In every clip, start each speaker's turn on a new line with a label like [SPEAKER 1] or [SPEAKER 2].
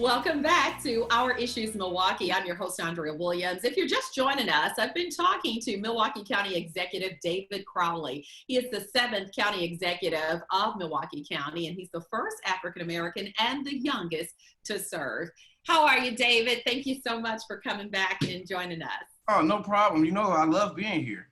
[SPEAKER 1] Welcome back to Our Issues Milwaukee. I'm your host, Andrea Williams. If you're just joining us, I've been talking to Milwaukee County Executive David Crowley. He is the 7th County Executive of Milwaukee County, and he's the first African-American and the youngest to serve. How are you, David? Thank you so much for coming back and joining us.
[SPEAKER 2] Oh, no problem. You know, I love being here.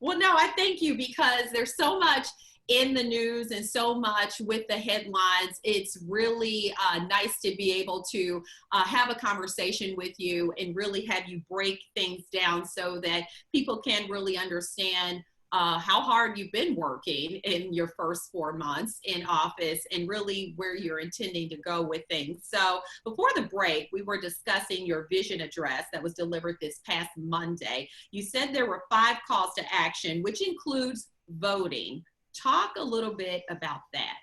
[SPEAKER 1] Well, no, I thank you because there's so much in the news and so much with the headlines. It's really nice to be able to have a conversation with you and really have you break things down so that people can really understand how hard you've been working in your first 4 months in office and really where you're intending to go with things. So before the break, we were discussing your vision address that was delivered this past Monday. You said there were 5 calls to action, which includes voting. Talk a little bit about that.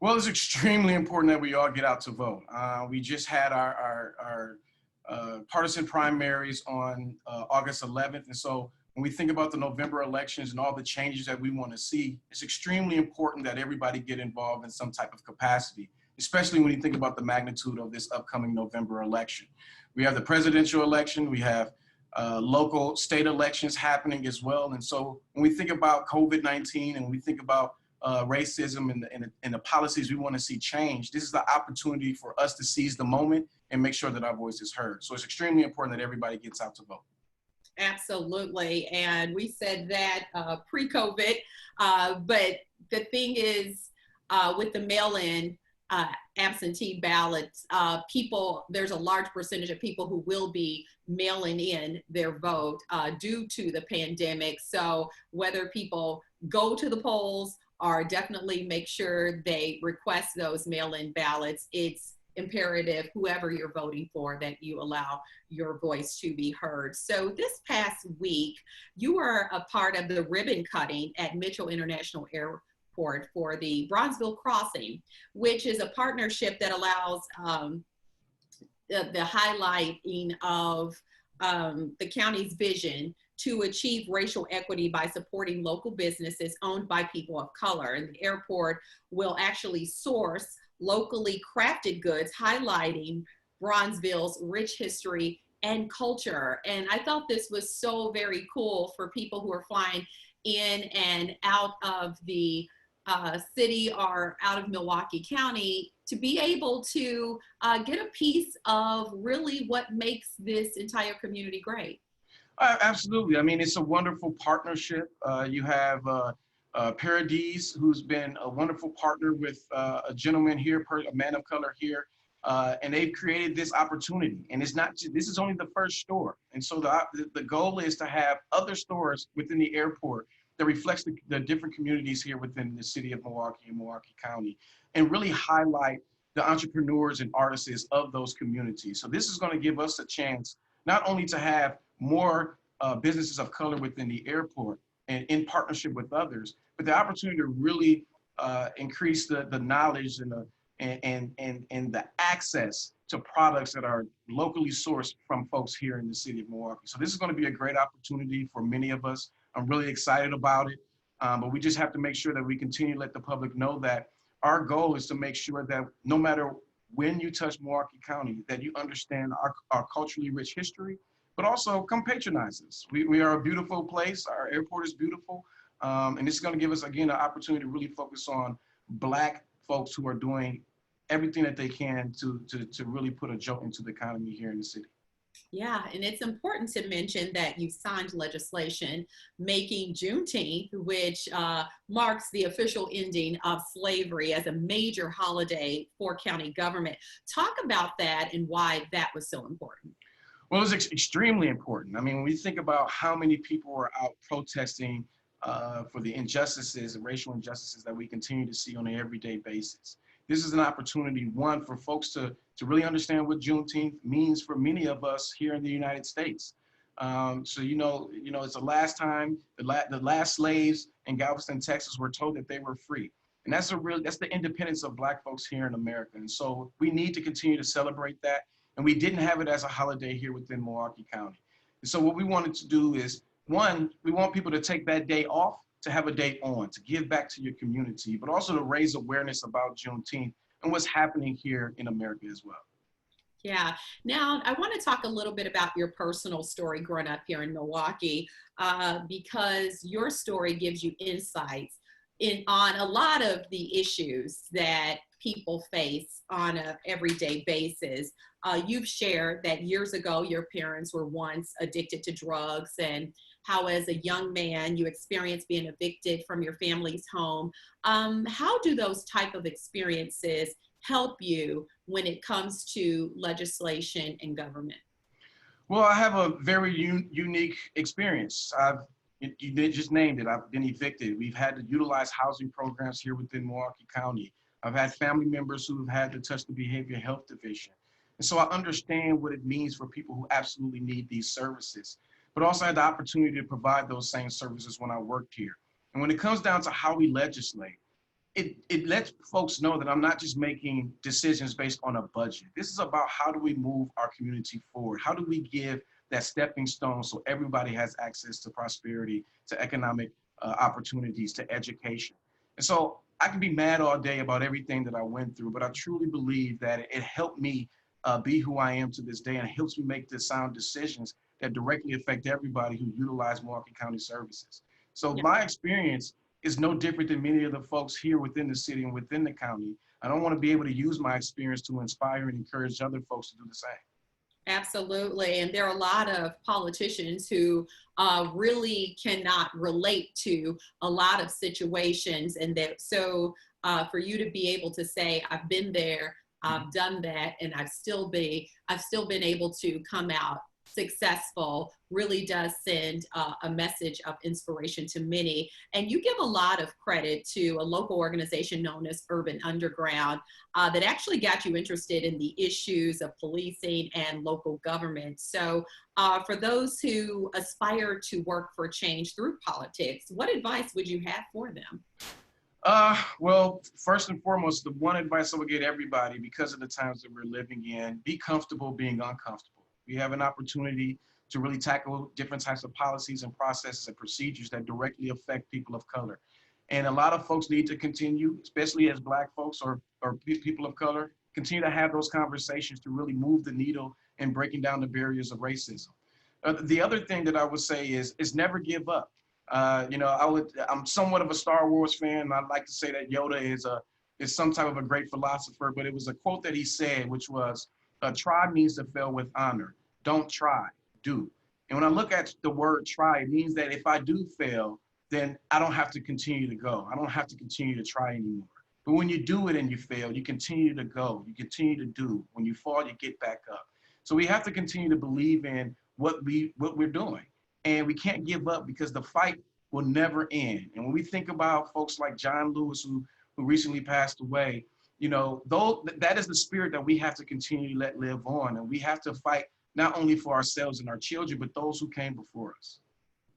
[SPEAKER 2] Well, it's extremely important that we all get out to vote. We just had our partisan primaries on August 11th. And so when we think about the November elections and all the changes that we want to see, it's extremely important that everybody get involved in some type of capacity, especially when you think about the magnitude of this upcoming November election. We have the presidential election, we have local state elections happening as well. And so when we think about COVID-19 and we think about racism and the policies we want to see change, this is the opportunity for us to seize the moment and make sure that our voice is heard. So it's extremely important that everybody gets out to vote.
[SPEAKER 1] Absolutely. And we said that pre-COVID, but the thing is with the mail-in absentee ballots, there's a large percentage of people who will be mailing in their vote due to the pandemic. So whether people go to the polls or definitely make sure they request those mail-in ballots, it's imperative, whoever you're voting for, that you allow your voice to be heard. So this past week, you were a part of the ribbon cutting at Mitchell International Airport for the Bronzeville Crossing, which is a partnership that allows the highlighting of the county's vision to achieve racial equity by supporting local businesses owned by people of color. And the airport will actually source locally crafted goods highlighting Bronzeville's rich history and culture. And I thought this was so very cool for people who are flying in and out of the city or out of Milwaukee County to be able to get a piece of really what makes this entire community great.
[SPEAKER 2] Absolutely. I mean, it's a wonderful partnership. You have Paradise, who's been a wonderful partner with a gentleman here, a man of color here, and they've created this opportunity. And it's not, this is only the first store. And so the goal is to have other stores within the airport that reflects the different communities here within the city of Milwaukee and Milwaukee County, and really highlight the entrepreneurs and artists of those communities. So this is going to give us a chance not only to have more businesses of color within the airport and in partnership with others, but the opportunity to really increase the knowledge and the access to products that are locally sourced from folks here in the city of Milwaukee. So this is going to be a great opportunity for many of us. I'm really excited about it, but we just have to make sure that we continue to let the public know that our goal is to make sure that no matter when you touch Milwaukee County, that you understand our culturally rich history, but also come patronize us. We are a beautiful place. Our airport is beautiful. And it's going to give us, again, an opportunity to really focus on Black folks who are doing everything that they can to really put a jolt into the economy here in the city.
[SPEAKER 1] Yeah, and it's important to mention that you signed legislation making Juneteenth, which marks the official ending of slavery, as a major holiday for county government. Talk about that and why that was so important.
[SPEAKER 2] Well, it's extremely important. I mean, when we think about how many people are out protesting for the injustices and racial injustices that we continue to see on an everyday basis, this is an opportunity, one, for folks to really understand what Juneteenth means for many of us here in the United States. So, you know, it's the last time the last slaves in Galveston, Texas were told that they were free. And that's the independence of Black folks here in America. And so we need to continue to celebrate that. And we didn't have it as a holiday here within Milwaukee County. And so what we wanted to do is, one, we want people to take that day off to have a day on, to give back to your community, but also to raise awareness about Juneteenth and what's happening here in America as well.
[SPEAKER 1] Yeah. Now, I want to talk a little bit about your personal story growing up here in Milwaukee, because your story gives you insights on a lot of the issues that people face on a everyday basis. You've shared that years ago, your parents were once addicted to drugs, and how as a young man you experienced being evicted from your family's home. How do those type of experiences help you when it comes to legislation and government?
[SPEAKER 2] Well, I have a very unique experience. You did just named it. I've been evicted. We've had to utilize housing programs here within Milwaukee County. I've had family members who have had to touch the behavioral health division. And so I understand what it means for people who absolutely need these services, but also had the opportunity to provide those same services when I worked here. And when it comes down to how we legislate, it lets folks know that I'm not just making decisions based on a budget. This is about how do we move our community forward? How do we give that stepping stone so everybody has access to prosperity, to economic opportunities, to education? And so I can be mad all day about everything that I went through, but I truly believe that it helped me be who I am to this day, and it helps me make the sound decisions that directly affect everybody who utilize Milwaukee County services. So
[SPEAKER 1] Yeah.
[SPEAKER 2] my experience is no different than many of the folks here within the city and within the county. I don't want to be able to use my experience to inspire and encourage other folks to do the same.
[SPEAKER 1] Absolutely. And there are a lot of politicians who really cannot relate to a lot of situations. And that so for you to be able to say, I've been there, I've done that, and I've still been able to come out successful really does send a message of inspiration to many. And you give a lot of credit to a local organization known as Urban Underground that actually got you interested in the issues of policing and local government. So for those who aspire to work for change through politics, what advice would you have for them?
[SPEAKER 2] Well, first and foremost, the one advice I would give everybody, because of the times that we're living in, be comfortable being uncomfortable. We have an opportunity to really tackle different types of policies and processes and procedures that directly affect people of color. And a lot of folks need to continue, especially as Black folks or people of color, continue to have those conversations to really move the needle in breaking down the barriers of racism. The other thing that I would say is never give up. I'm somewhat of a Star Wars fan, and I'd like to say that Yoda is some type of a great philosopher, but it was a quote that he said, which was, try means to fail with honor. Don't try, do. And when I look at the word try, it means that if I do fail, then I don't have to continue to go. I don't have to continue to try anymore. But when you do it and you fail, you continue to go, you continue to do. When you fall, you get back up. So we have to continue to believe in what we're doing. And we can't give up because the fight will never end. And when we think about folks like John Lewis, who recently passed away, though that is the spirit that we have to continue to let live on. And we have to fight not only for ourselves and our children, but those who came before us.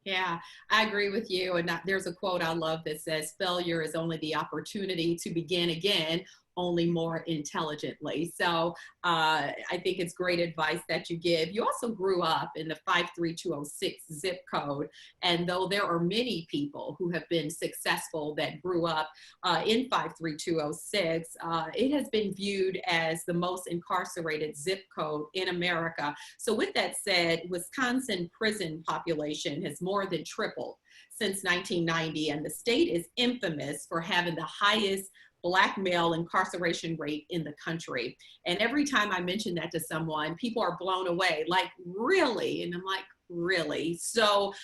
[SPEAKER 1] Yeah, I agree with you. And there's a quote I love that says, failure is only the opportunity to begin again, only more intelligently. So I think it's great advice that you give. You also grew up in the 53206 zip code. And though there are many people who have been successful that grew up in 53206, it has been viewed as the most incarcerated zip code in America. So with that said, Wisconsin prison population has more than tripled since 1990, and the state is infamous for having the highest Black male incarceration rate in the country. And every time I mention that to someone, people are blown away, like, really? And I'm like, really? So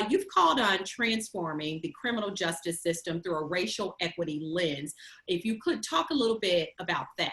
[SPEAKER 1] you've called on transforming the criminal justice system through a racial equity lens. If you could talk a little bit about that.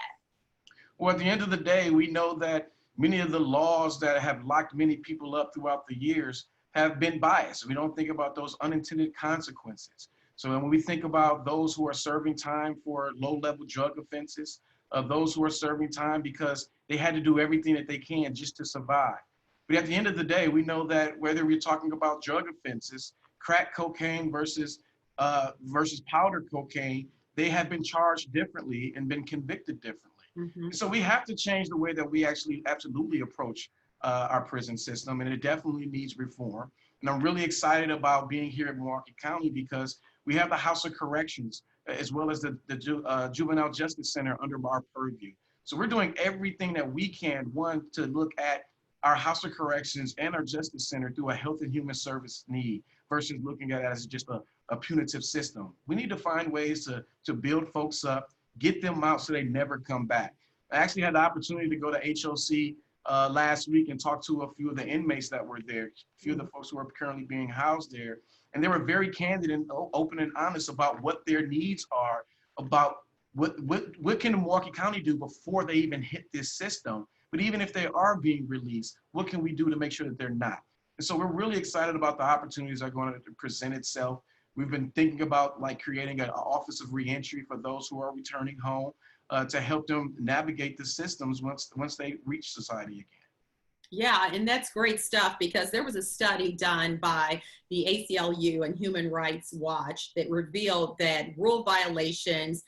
[SPEAKER 2] Well, at the end of the day, we know that many of the laws that have locked many people up throughout the years have been biased. We don't think about those unintended consequences. So when we think about those who are serving time for low-level drug offenses, those who are serving time because they had to do everything that they can just to survive. But at the end of the day, we know that whether we're talking about drug offenses, crack cocaine versus powder cocaine, they have been charged differently and been convicted differently.
[SPEAKER 1] Mm-hmm.
[SPEAKER 2] So we have to change the way that we actually absolutely approach our prison system, and it definitely needs reform. And I'm really excited about being here in Milwaukee County because we have the House of Corrections as well as the Juvenile Justice Center under our purview. So we're doing everything that we can, one, to look at our House of Corrections and our Justice Center through a health and human service need versus looking at it as just a punitive system. We need to find ways to build folks up, get them out so they never come back. I actually had the opportunity to go to HOC last week and talk to a few of the inmates that were there, a few of the folks who are currently being housed there. And they were very candid and open and honest about what their needs are, about what can Milwaukee County do before they even hit this system. But even if they are being released, what can we do to make sure that they're not? And so we're really excited about the opportunities that are going to present itself. We've been thinking about like creating an office of reentry for those who are returning home to help them navigate the systems once they reach society again.
[SPEAKER 1] Yeah, and that's great stuff, because there was a study done by the ACLU and Human Rights Watch that revealed that rule violations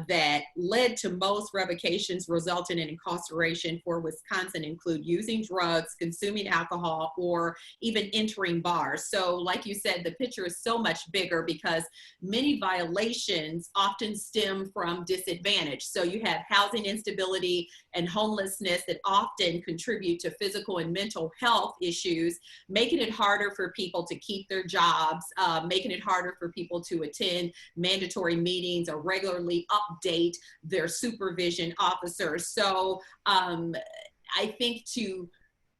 [SPEAKER 1] that led to most revocations resulting in incarceration for Wisconsin include using drugs, consuming alcohol, or even entering bars. So like you said, the picture is so much bigger because many violations often stem from disadvantage. So you have housing instability and homelessness that often contribute to physical and mental health issues, making it harder for people to keep their jobs, making it harder for people to attend mandatory meetings or regularly update their supervision officers. So I think to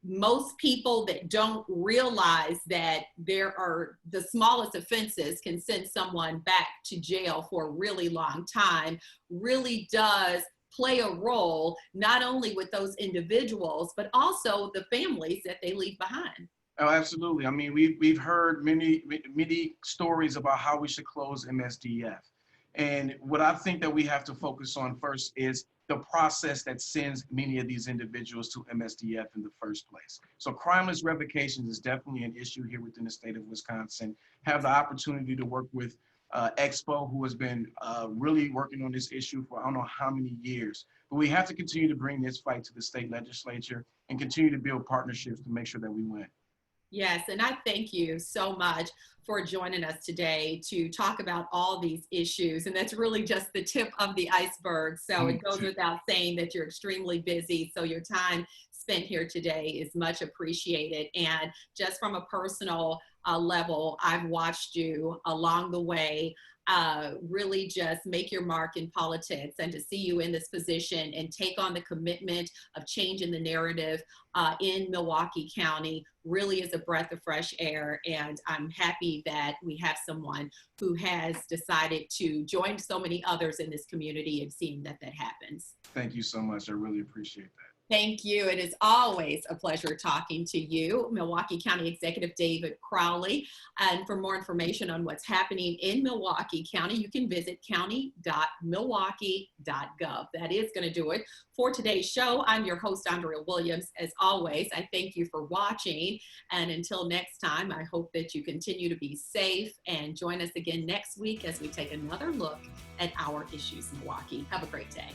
[SPEAKER 1] most people that don't realize that there are the smallest offenses can send someone back to jail for a really long time, really does play a role, not only with those individuals, but also the families that they leave behind.
[SPEAKER 2] Oh, absolutely. I mean, we've heard many stories about how we should close MSDF. And what I think that we have to focus on first is the process that sends many of these individuals to MSDF in the first place. So crimeless revocations is definitely an issue here within the state of Wisconsin. Have the opportunity to work with Expo, who has been really working on this issue for I don't know how many years. But we have to continue to bring this fight to the state legislature and continue to build partnerships to make sure that we win.
[SPEAKER 1] Yes, and I thank you so much for joining us today to talk about all these issues. And that's really just the tip of the iceberg. So it goes without saying that you're extremely busy. So your time spent here today is much appreciated. And just from a personal level, I've watched you along the way really just make your mark in politics, and to see you in this position and take on the commitment of changing the narrative in Milwaukee County really is a breath of fresh air. And I'm happy that we have someone who has decided to join so many others in this community and seeing that that happens.
[SPEAKER 2] Thank you so much. I really appreciate that.
[SPEAKER 1] Thank you. It is always a pleasure talking to you, Milwaukee County Executive David Crowley. And for more information on what's happening in Milwaukee County, you can visit COUNTY.MILWAUKEE.GOV. That is going to do it for today's show. I'm your host, Andrea Williams. As always, I thank you for watching. And until next time, I hope that you continue to be safe and join us again next week as we take another look at our issues in Milwaukee. Have a great day.